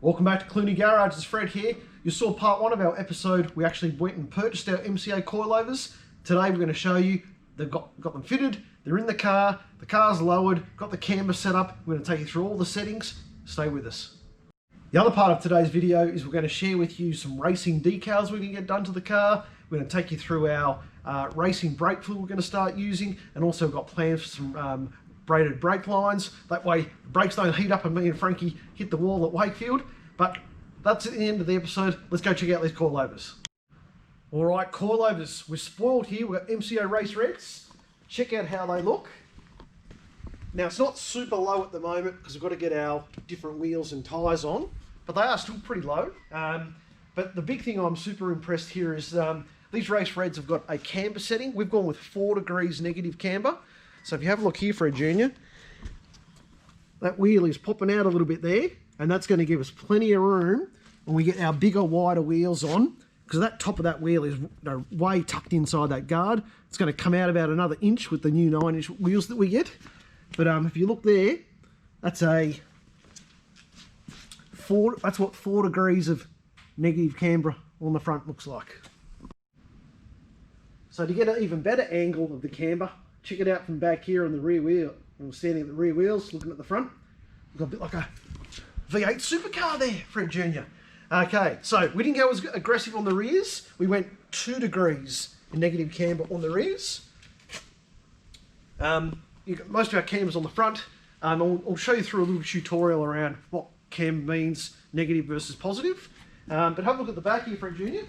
Welcome back to Clooney Garage, it's Fred here. You saw part one of our episode. We actually went and purchased our MCA coilovers. Today we're going to show you, they've got them fitted, they're in the car's lowered, got the camber set up. We're going to take you through all the settings. Stay with us. The other part of today's video is we're going to share with you some racing decals we can get done to the car. We're going to take you through our racing brake fluid we're going to start using, and also got plans for some braided brake lines. That way the brakes don't heat up and me and Frankie hit the wall at Wakefield. But that's at the end of the episode. Let's go check out these coilovers. All right, coilovers. We're spoiled here. We've got MCA Race Reds. Check out how they look. Now, it's not super low at the moment because we've got to get our different wheels and tyres on, but they are still pretty low. But the big thing I'm super impressed here is these Race Reds have got a camber setting. We've gone with 4 degrees negative camber. So if you have a look here for a junior, that wheel is popping out a little bit there, and that's going to give us plenty of room when we get our bigger, wider wheels on, because that top of that wheel is way tucked inside that guard. It's going to come out about another inch with the new 9-inch wheels that we get. But if you look there, that's what 4 degrees of negative camber on the front looks like. So to get an even better angle of the camber, check it out from back here on the rear wheel. I'm standing at the rear wheels, looking at the front. We've got a bit like a V8 supercar there, Fred Jr. Okay, so we didn't go as aggressive on the rears. We went 2 degrees in negative camber on the rears. You've got most of our cambers on the front. I'll show you through a little tutorial around what camber means, negative versus positive. But have a look at the back here, Fred Jr.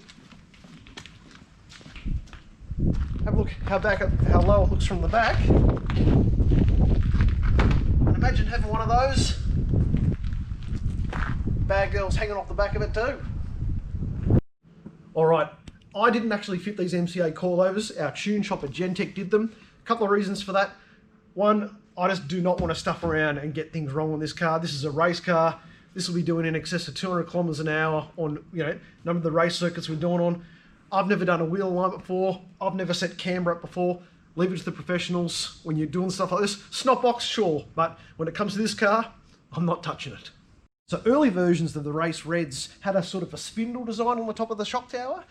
Have a look how low it looks from the back. And imagine having one of those bad girls hanging off the back of it too. Alright, I didn't actually fit these MCA coilovers. Our tune shop at Gentech did them. A couple of reasons for that. One, I just do not want to stuff around and get things wrong on this car. This is a race car. This will be doing in excess of 200 kilometers an hour on, none of the race circuits we're doing on. I've never done a wheel alignment before. I've never set camber up before. Leave it to the professionals when you're doing stuff like this. Snot box, sure, but when it comes to this car, I'm not touching it. So early versions of the Race Reds had a sort of a spindle design on the top of the shock tower.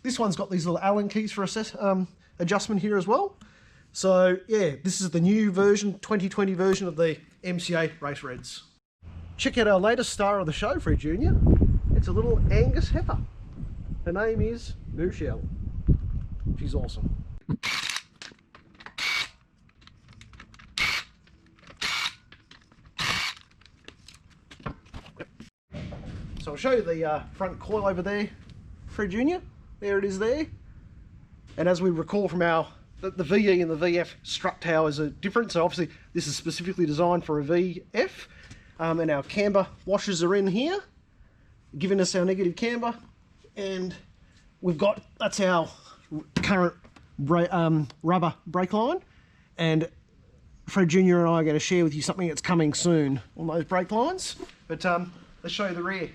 This one's got these little Allen keys for adjustment here as well. So yeah, this is the new version, 2020 version of the MCA Race Reds. Check out our latest star of the show, Fred Jr. It's a little Angus heifer. Her name is Michelle. She's awesome. So I'll show you the front coilover there, Fred Jr. There it is there. And as we recall from the VE and the VF strut towers are different. So obviously this is specifically designed for a VF. And our camber washers are in here, giving us our negative camber. And we've got, that's our current rubber brake line. And Fred Jr. and I are going to share with you something that's coming soon on those brake lines. But let's show you the rear.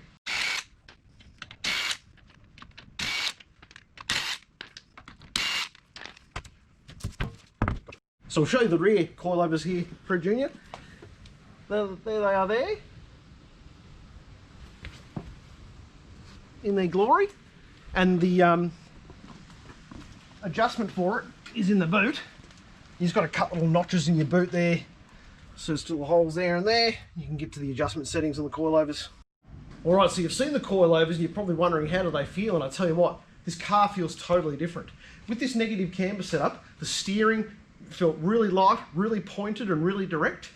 So I'll show you the rear coilovers here, Fred Jr. There they are there. In their glory. And the adjustment for it is in the boot. You've just got to cut little notches in your boot there. So there's little holes there and there. You can get to the adjustment settings on the coilovers. Alright, so you've seen the coilovers and you're probably wondering how do they feel, and I tell you what, this car feels totally different. With this negative camber setup, the steering felt really light, really pointed and really direct.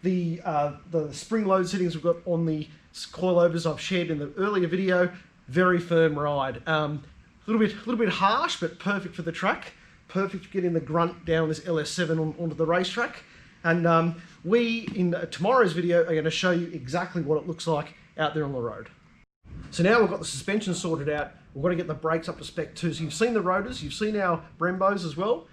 The spring load settings we've got on the coilovers I've shared in the earlier video, very firm ride. A little bit harsh, but perfect for the track. Perfect for getting the grunt down on this LS7 onto the racetrack. And we, in tomorrow's video, are going to show you exactly what it looks like out there on the road. So now we've got the suspension sorted out, we've got to get the brakes up to spec too. So you've seen the rotors, you've seen our Brembos as well.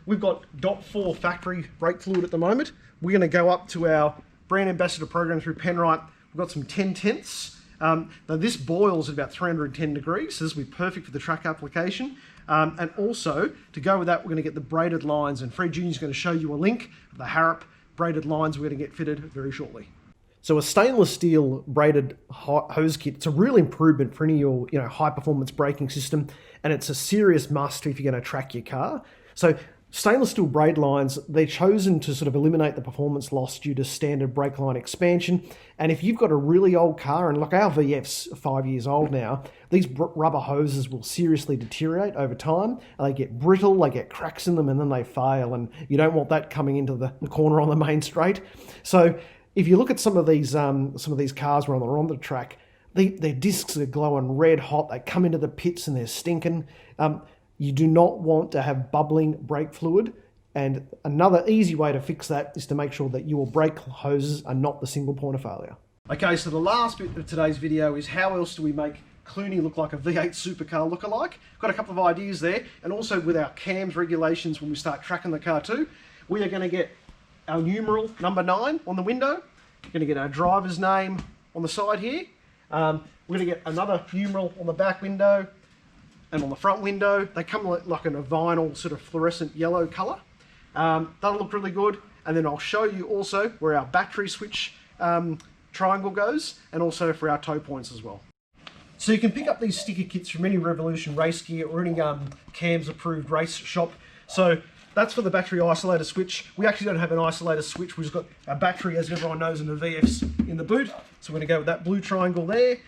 We've got .4 factory brake fluid at the moment. We're going to go up to our brand ambassador program through Penrite. We've got some 10/10ths. Now this boils at about 310 degrees, so this will be perfect for the track application. And also, to go with that, we're going to get the braided lines, and Fred Jr. is going to show you a link of the Harrop braided lines we're going to get fitted very shortly. So a stainless steel braided hose kit, it's a real improvement for any of your high performance braking system, and it's a serious must if you're going to track your car. So stainless steel braid lines, they're chosen to sort of eliminate the performance loss due to standard brake line expansion. And if you've got a really old car, and like our VF's 5 years old now, these rubber hoses will seriously deteriorate over time. They get brittle, they get cracks in them, and then they fail. And you don't want that coming into the corner on the main straight. So if you look at some of these cars where they're on the track, their discs are glowing red hot. They come into the pits and they're stinking. You do not want to have bubbling brake fluid. And another easy way to fix that is to make sure that your brake hoses are not the single point of failure. Okay, so the last bit of today's video is how else do we make Clooney look like a V8 supercar lookalike. Got a couple of ideas there, and also with our cams regulations when we start tracking the car too. We are going to get our numeral number 9 on the window. We're going to get our driver's name on the side here. We're going to get another numeral on the back window and on the front window. They come like in a vinyl sort of fluorescent yellow colour. That'll look really good. And then I'll show you also where our battery switch triangle goes, and also for our tow points as well. So you can pick up these sticker kits from any Revolution race gear or any CAMS approved race shop. So that's for the battery isolator switch. We actually don't have an isolator switch. We've just got a battery, as everyone knows, in the VFs in the boot. So we're going to go with that blue triangle there.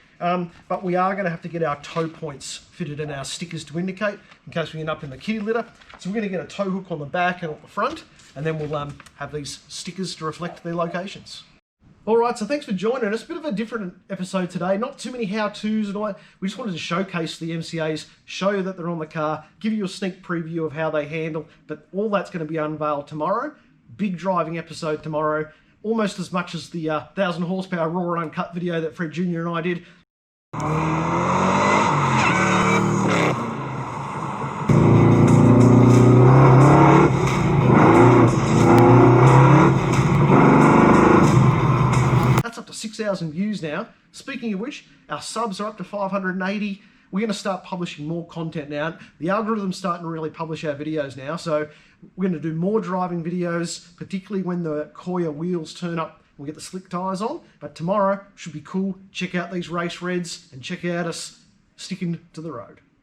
But we are going to have to get our tow points fitted in our stickers to indicate in case we end up in the kitty litter. So we're going to get a tow hook on the back and on the front, and then we'll have these stickers to reflect their locations. Alright, so thanks for joining us. A bit of a different episode today. Not too many how-tos and all that. We just wanted to showcase the MCAs, show you that they're on the car, give you a sneak preview of how they handle, but all that's going to be unveiled tomorrow. Big driving episode tomorrow. Almost as much as the 1,000 horsepower raw and uncut video that Fred Jr. and I did. That's up to 6,000 views now. Speaking of which, our subs are up to 580. We're going to start publishing more content now. The algorithm's starting to really publish our videos now, so we're going to do more driving videos, particularly when the Coilovers wheels turn up. We'll get the slick tyres on, but tomorrow should be cool. Check out these race reds and check out us sticking to the road.